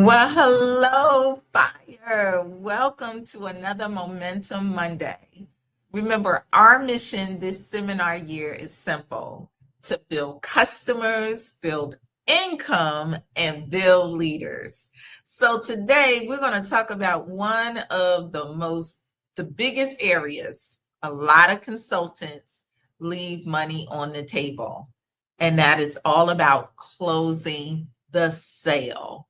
Well, hello, fire. Welcome to another Momentum Monday. Remember, our mission this seminar year is simple to build customers, build income, and build leaders. So, today we're going to talk about one of the biggest areas a lot of consultants leave money on the table, and that is all about closing the sale.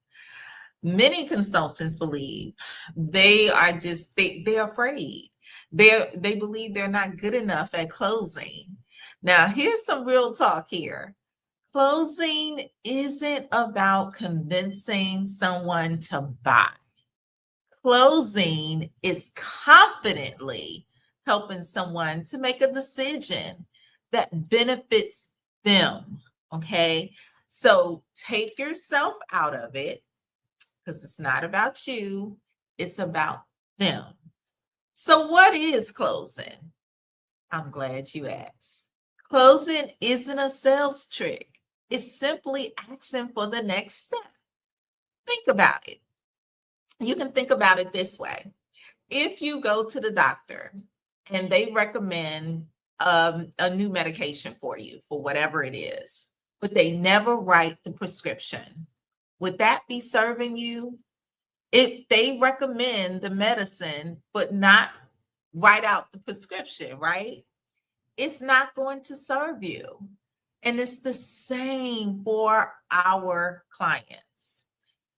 Many consultants believe they're afraid. They believe they're not good enough at closing. Now, here's some real talk here. Closing isn't about convincing someone to buy. Closing is confidently helping someone to make a decision that benefits them. Okay. So take yourself out of it because it's not about you, it's about them. So, what is closing? I'm glad you asked. Closing isn't a sales trick, it's simply asking for the next step. Think about it. You can think about it this way. If you go to the doctor and they recommend a new medication for you for whatever it is, but they never write the prescription, would that be serving you? If they recommend the medicine but not write out the prescription, right? It's not going to serve you. And it's the same for our clients.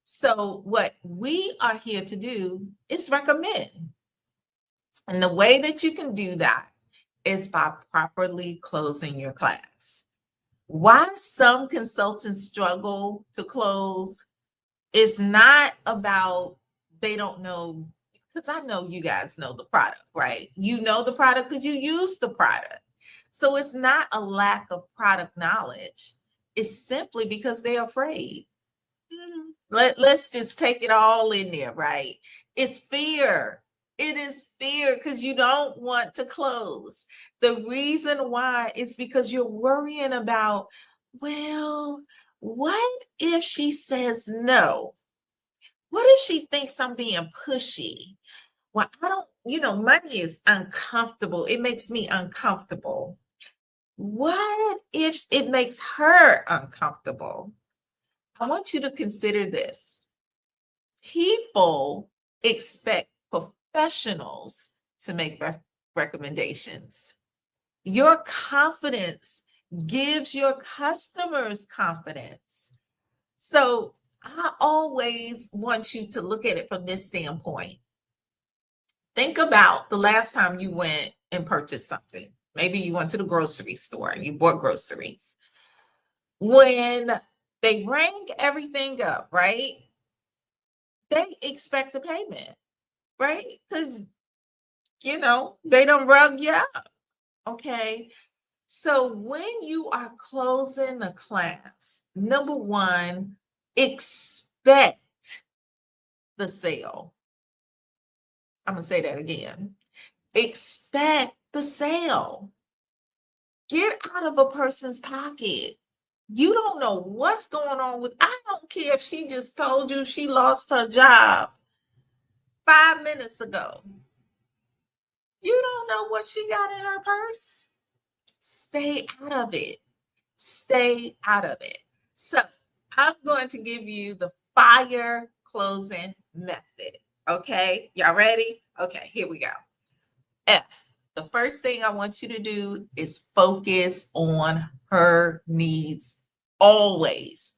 So, what we are here to do is recommend. And the way that you can do that is by properly closing your class. Why some consultants struggle to close is not about they don't know, because I know you guys know the product, right? You know the product because you use the product. So it's not a lack of product knowledge. It's simply because they're afraid. Let's just take it all in there, right? It's fear. It is fear because you don't want to close. The reason why is because you're worrying about, well, what if she says no? What if she thinks I'm being pushy? Well, I don't, money is uncomfortable. It makes me uncomfortable. What if it makes her uncomfortable? I want you to consider this. People expect professionals to make recommendations. Your confidence gives your customers confidence. So I always want you to look at it from this standpoint. Think about the last time you went and purchased something. Maybe you went to the grocery store and you bought groceries. When they rank everything up, right? They expect a payment, right? Because, they don't rug you up. Okay. So when you are closing the class, number one, expect the sale. I'm going to say that again. Expect the sale. Get out of a person's pocket. You don't know what's going on with, I don't care if she just told you she lost her job 5 minutes ago. You don't know what she got in her purse. Stay out of it. Stay out of it. So I'm going to give you the fire closing method. Okay. Y'all ready? Okay, here we go. F. The first thing I want you to do is focus on her needs always.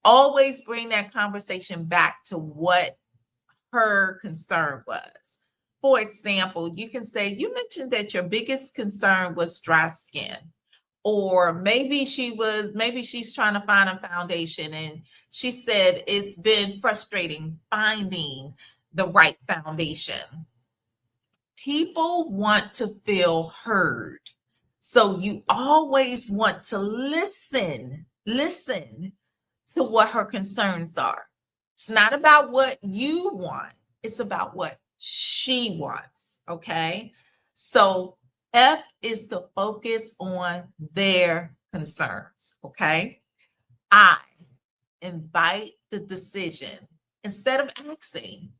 Always bring that conversation back to what her concern was. For example, you can say, you mentioned that your biggest concern was dry skin. Or maybe she's trying to find a foundation and she said it's been frustrating finding the right foundation. People want to feel heard. So you always want to listen to what her concerns are. It's not about what you want, it's about what she wants. Okay. So F is to focus on their concerns. Okay. I invite the decision instead of asking.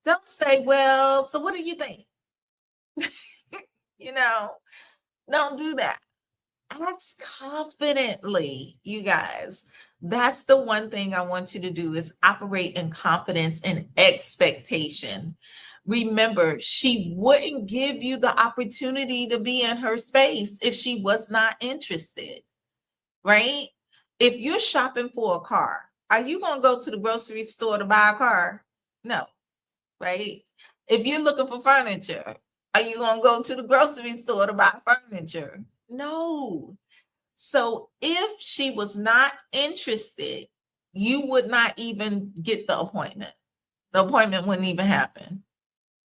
Don't say, well, so what do you think? You know, don't do that. Ask confidently, you guys. That's the one thing I want you to do is operate in confidence and expectation. Remember, she wouldn't give you the opportunity to be in her space if she was not interested, right? If you're shopping for a car, are you going to go to the grocery store to buy a car? No, right? If you're looking for furniture, are you going to go to the grocery store to buy furniture? No. So if she was not interested, you would not even get the appointment. The appointment wouldn't even happen.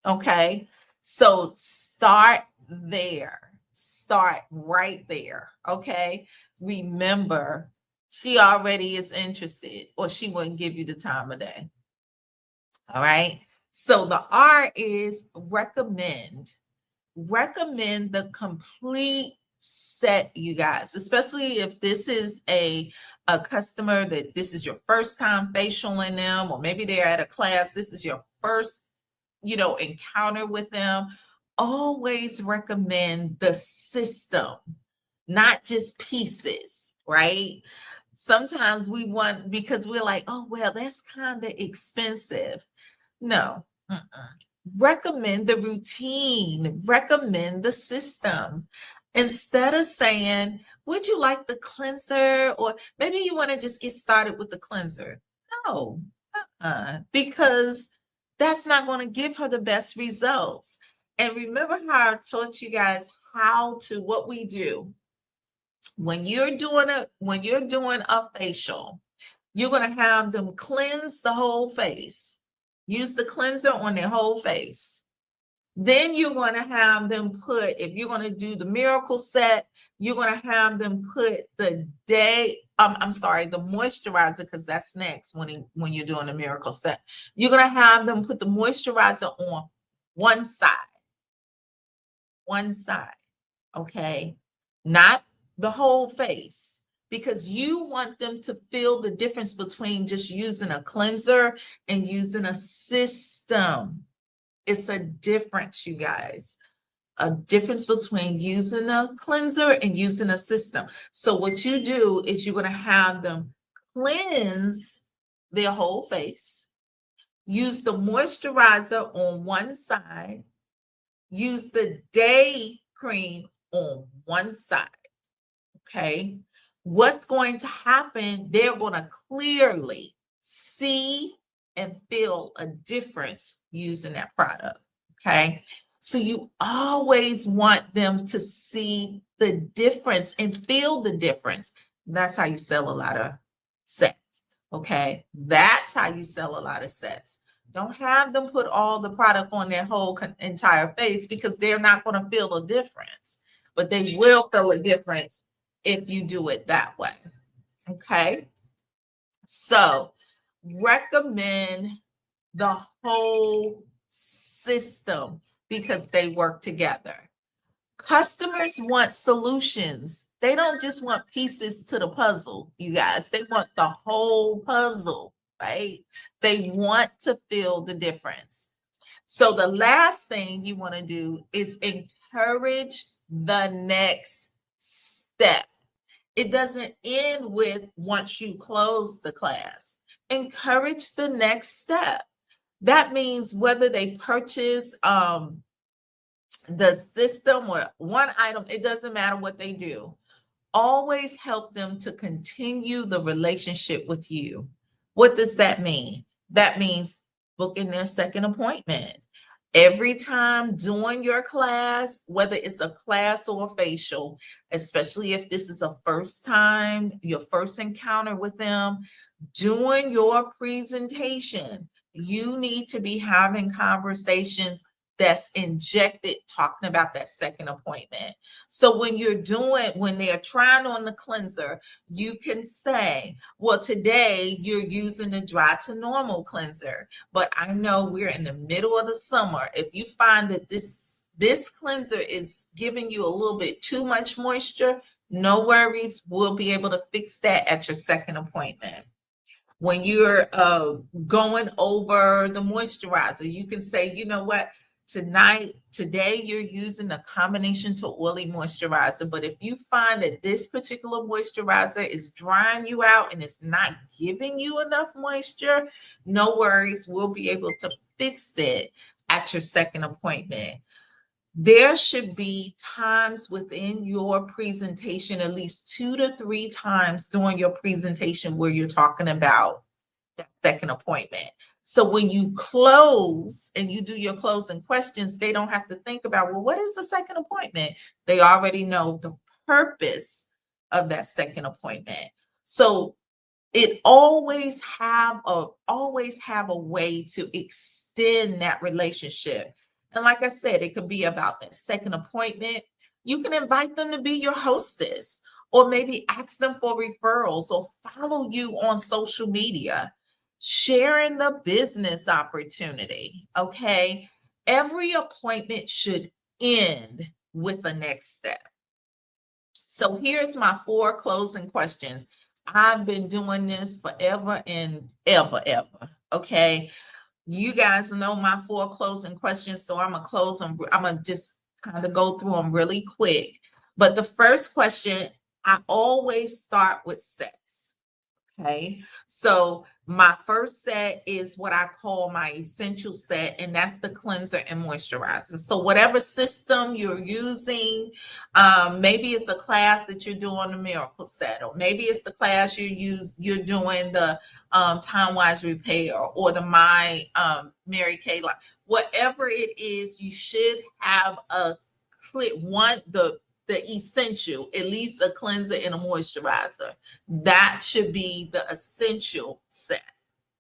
Okay. So start there. Start right there. Okay. Remember, she already is interested, or she wouldn't give you the time of day. All right. So the R is recommend. Recommend the complete set, you guys, especially if this is a customer that this is your first time facialing them, or maybe they're at a class, this is your first, encounter with them. Always recommend the system, not just pieces, right? Sometimes we want, because we're like, oh, well, that's kind of expensive. No. Recommend the routine, recommend the system. Instead of saying, would you like the cleanser? Or maybe you want to just get started with the cleanser. No, because that's not going to give her the best results. And remember how I taught you guys what we do. When you're doing a facial, you're going to have them cleanse the whole face. Use the cleanser on their whole face. Then you're going to have them put, if you're going to do the miracle set, you're going to have them put the moisturizer, because that's next when you're doing the miracle set. You're going to have them put the moisturizer on one side. One side, okay? Not the whole face, because you want them to feel the difference between just using a cleanser and using a system. It's a difference, you guys. A difference between using a cleanser and using a system. So what you do is you're going to have them cleanse their whole face, use the moisturizer on one side, use the day cream on one side. Okay. What's going to happen? They're going to clearly see and feel a difference using that product. Okay. So you always want them to see the difference and feel the difference. That's how you sell a lot of sets. Okay. That's how you sell a lot of sets. Don't have them put all the product on their whole entire face, because they're not going to feel a difference, but they will feel a difference if you do it that way. Okay. So recommend the whole system, because they work together. Customers want solutions. They don't just want pieces to the puzzle, you guys. They want the whole puzzle, right? They want to feel the difference. So the last thing you want to do is encourage the next step. It doesn't end with once you close the class. Encourage the next step. That means whether they purchase the system or one item, it doesn't matter what they do. Always help them to continue the relationship with you. What does that mean? That means booking their second appointment. Every time during your class, whether it's a class or a facial, especially if this is a first time, your first encounter with them, during your presentation, you need to be having conversations that's injected, talking about that second appointment. So when they're trying on the cleanser, you can say, well, today you're using the dry to normal cleanser, but I know we're in the middle of the summer. If you find that this cleanser is giving you a little bit too much moisture, no worries. We'll be able to fix that at your second appointment. When you're going over the moisturizer, you can say, you know what, today you're using a combination to oily moisturizer, but if you find that this particular moisturizer is drying you out and it's not giving you enough moisture, no worries, we'll be able to fix it at your second appointment. There should be times within your presentation, at least 2 to 3 times during your presentation, where you're talking about that second appointment. So when you close and you do your closing questions, they don't have to think about, well, what is a second appointment? They already know the purpose of that second appointment. So it always have a way to extend that relationship. And like I said, it could be about that second appointment. You can invite them to be your hostess, or maybe ask them for referrals, or follow you on social media, sharing the business opportunity. Okay. Every appointment should end with the next step. So here's my 4 closing questions. I've been doing this forever and ever. Okay. You guys know my 4 closing questions, so I'm going to close them. I'm going to just kind of go through them really quick. But the first question, I always start with sets. Okay. So my first set is what I call my essential set, and that's the cleanser and moisturizer. So whatever system you're using, maybe it's a class that you're doing the miracle set, or maybe it's the class you're doing the Time Wise Repair, or the My Mary Kay line. Whatever it is, you should have a the essential, at least a cleanser and a moisturizer. That should be the essential set.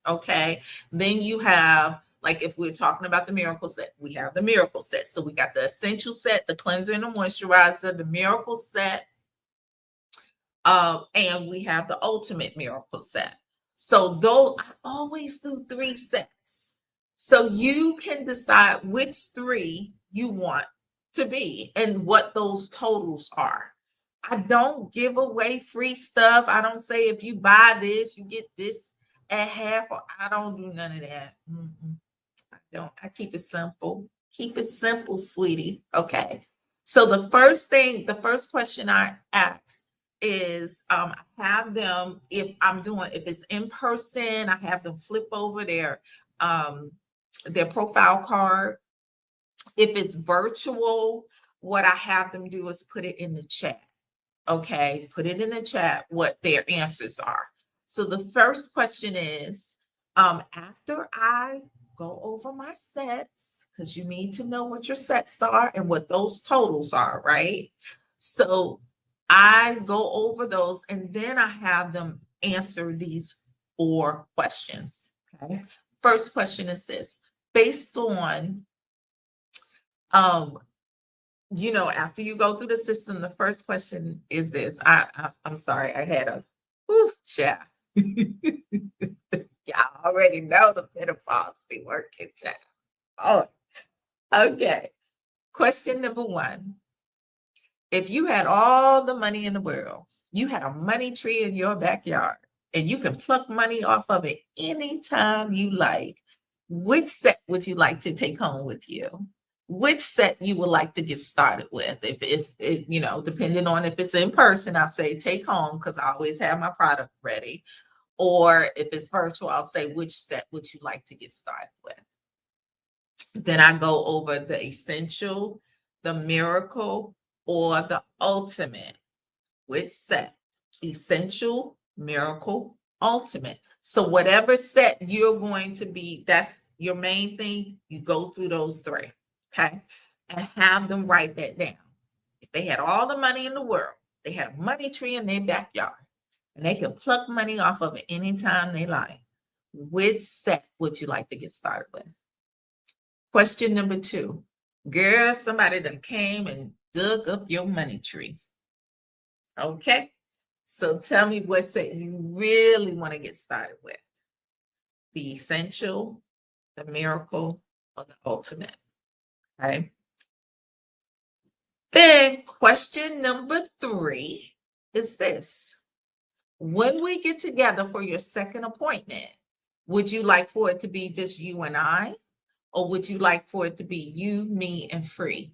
Okay. Then you have, like, if we're talking about the miracle set, we have the miracle set. So we got the essential set, the cleanser and the moisturizer, the miracle set, and we have the ultimate miracle set. So though I always do 3 sets. So you can decide which 3 you want to be and what those totals are. I don't give away free stuff. I don't say if you buy this, you get this at half, or I don't do none of that. I don't. I keep it simple. Keep it simple, sweetie. Okay. So the first question I ask is, I have them, if it's in person, I have them flip over their profile card. If it's virtual, what I have them do is put it in the chat. Okay, put it in the chat what their answers are. So the first question is, after I go over my sets, because you need to know what your sets are and what those totals are, right? So I go over those, and then I have them answer these 4 questions. Okay. First question is this: based on after you go through the system, the first question is this. I'm sorry, I had a chat. Y'all already know the menopause be working, chat. Oh, okay. Question number 1. If you had all the money in the world, you had a money tree in your backyard, and you can pluck money off of it anytime you like, which set would you like to take home with you? Which set you would like to get started with? If depending on if it's in person, I'll say take home, because I always have my product ready. Or if it's virtual, I'll say which set would you like to get started with? Then I go over the essential, the miracle, or the ultimate. Which set? Essential, miracle, ultimate. So whatever set you're going to be, that's your main thing, you go through those 3. Okay. And have them write that down. If they had all the money in the world, they had a money tree in their backyard, and they can pluck money off of it anytime they like, which set would you like to get started with? Question number 2. Girl, somebody done came and dug up your money tree. Okay. So tell me what set you really want to get started with. The essential, the miracle, or the ultimate. Okay. Then question number 3 is this: When we get together for your second appointment, would you like for it to be just you and I? Or would you like for it to be you, me, and free?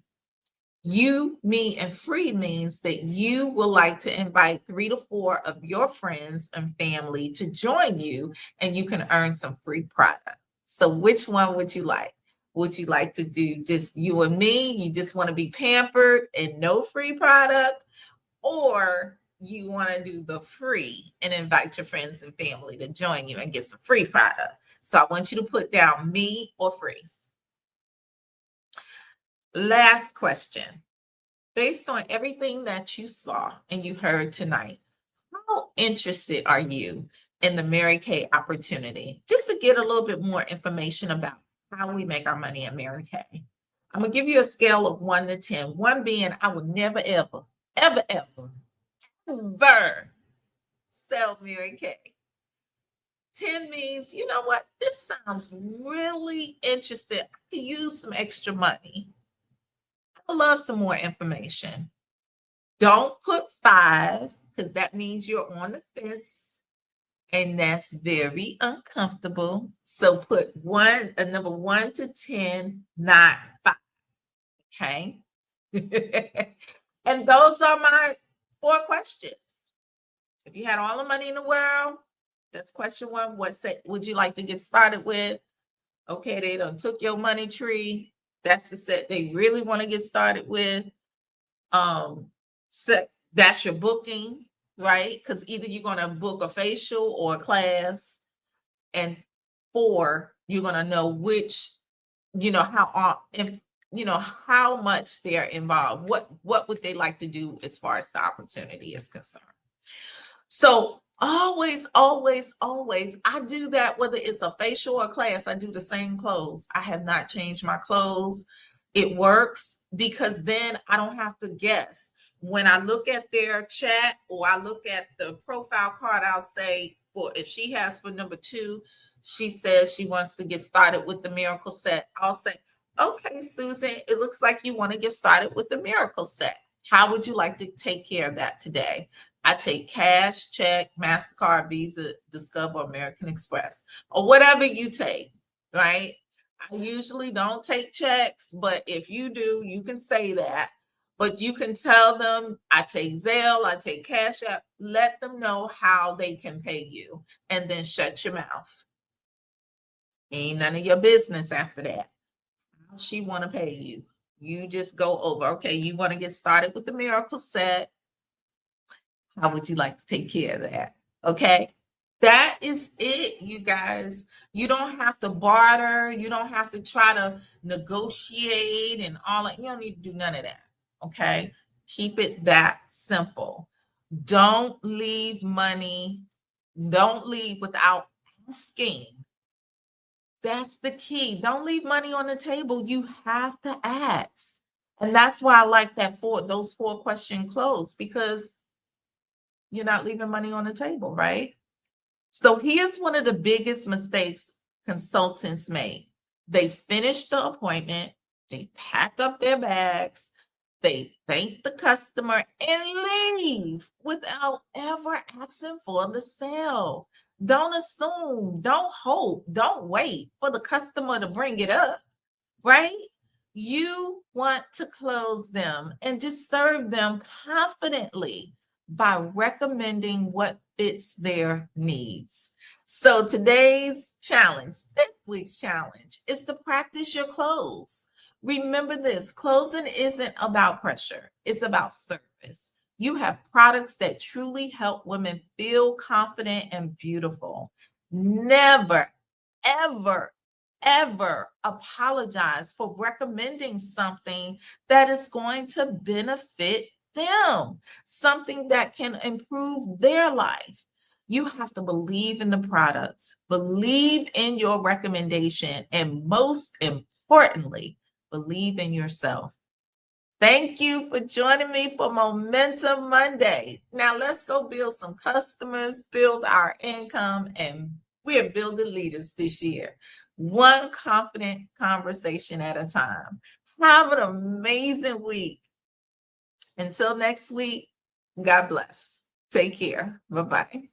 You, me, and free means that you will like to invite 3 to 4 of your friends and family to join you, and you can earn some free product. So which one would you like? Would you like to do just you and me? You just want to be pampered and no free product? Or you want to do the free and invite your friends and family to join you and get some free product? So I want you to put down me or free. Last question. Based on everything that you saw and you heard tonight, how interested are you in the Mary Kay opportunity? Just to get a little bit more information about how we make our money at Mary Kay. I'm going to give you a scale of 1 to 10. 1 being I would never, ever, ever, ever, ever sell Mary Kay. 10 means, you know what? This sounds really interesting. I could use some extra money. I love some more information. Don't put 5 because that means you're on the fence and that's very uncomfortable. So put a number 1 to 10, not 5. Okay. And those are my 4 questions. If you had all the money in the world, that's question 1. What set would you like to get started with? Okay, they done took your money tree. That's the set they really want to get started with. So that's your booking, right? Because either you're going to book a facial or a class, and 4, you're going to know which, how much they're involved. What would they like to do as far as the opportunity is concerned? So always, always, always, I do that whether it's a facial or class. I do the same clothes. I have not changed my clothes. It works because then I don't have to guess. When I look at their chat or I look at the profile card, I'll say, if she has for number 2, she says she wants to get started with the miracle set. I'll say, okay, Susan, it looks like you want to get started with the miracle set. How would you like to take care of that today? I take cash, check, MasterCard, Visa, Discover, American Express, or whatever you take, right? I usually don't take checks, but if you do, you can say that. But you can tell them, I take Zelle, I take Cash App. Let them know how they can pay you, and then shut your mouth. Ain't none of your business after that. How she want to pay you. You just go over, okay, you want to get started with the miracle set. How would you like to take care of that? Okay. That is it, you guys. You don't have to barter. You don't have to try to negotiate and all that. You don't need to do none of that. Okay. Keep it that simple. Don't leave money. Don't leave without asking. That's the key. Don't leave money on the table. You have to ask. And that's why I like those 4 question close, because you're not leaving money on the table, right? So here's one of the biggest mistakes consultants make. They finish the appointment, they pack up their bags, they thank the customer and leave without ever asking for the sale. Don't assume, don't hope, don't wait for the customer to bring it up, right? You want to close them and just serve them confidently by recommending what fits their needs. So today's challenge, this week's challenge, is to practice your close. Remember this, closing isn't about pressure, it's about service. You have products that truly help women feel confident and beautiful. Never, ever, ever apologize for recommending something that is going to benefit them, something that can improve their life. You have to believe in the products, believe in your recommendation, and most importantly, believe in yourself. Thank you for joining me for Momentum Monday. Now let's go build some customers, build our income, and we're building leaders this year. One confident conversation at a time. Have an amazing week. Until next week, God bless. Take care. Bye-bye.